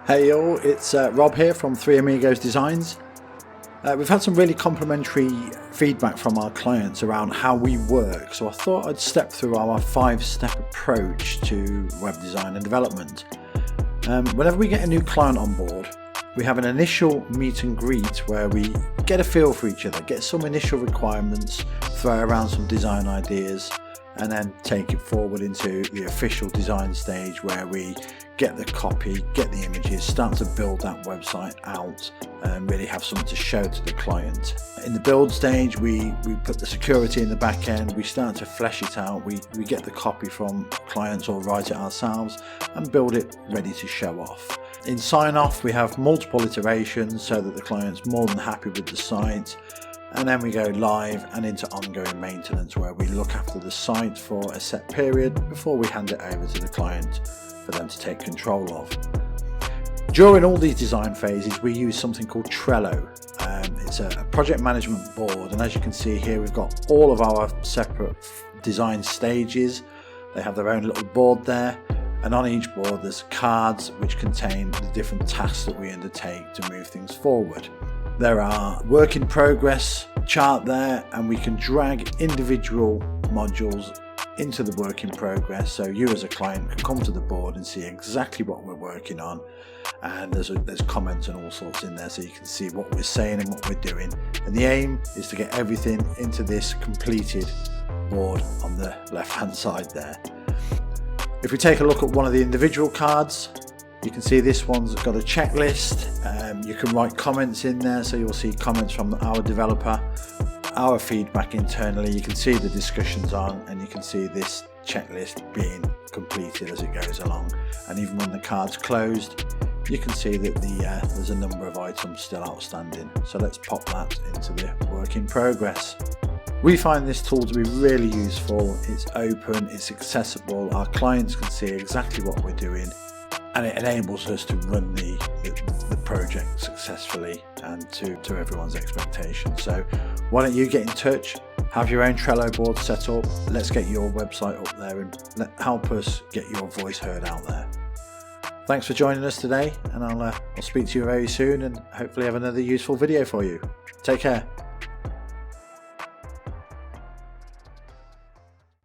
Hey all, it's Rob here from 3 Amigos Designs. We've had some really complimentary feedback from our clients around how we work, so I thought I'd step through our 5-step approach to web design and development. Whenever we get a new client on board, we have an initial meet and greet where we get a feel for each other, get some initial requirements, throw around some design ideas, and then take it forward into the official design stage where we get the copy, get the images, start to build that website out and really have something to show to the client. In the build stage, we put the security in the back end, we start to flesh it out, we get the copy from clients or write it ourselves and build it ready to show off. In sign off, we have multiple iterations so that the client's more than happy with the site. And then we go live and into ongoing maintenance where we look after the site for a set period before we hand it over to the client for them to take control of. During all these design phases, we use something called Trello. It's a project management board, and as you can see here, we've got all of our separate design stages. They have their own little board there, and on each board there's cards which contain the different tasks that we undertake to move things forward. There are work in progress chart there, and we can drag individual modules into the work in progress, so you as a client can come to the board and see exactly what we're working on, and there's comments and all sorts in there so you can see what we're saying and what we're doing, and the aim is to get everything into this completed board on the left hand side there. If we take a look at one of the individual cards, you can see this one's got a checklist. You can write comments in there, so you'll see comments from our developer, our feedback internally. You can see the discussions on, and you can see this checklist being completed as it goes along. And even when the card's closed, you can see that there's a number of items still outstanding. So let's pop that into the work in progress. We find this tool to be really useful. It's open, it's accessible, our clients can see exactly what we're doing, and it enables us to run the project successfully and to everyone's expectations. So why don't you get in touch, have your own Trello board set up, let's get your website up there and help us get your voice heard out there. Thanks for joining us today, and I'll speak to you very soon and hopefully have another useful video for you. Take care.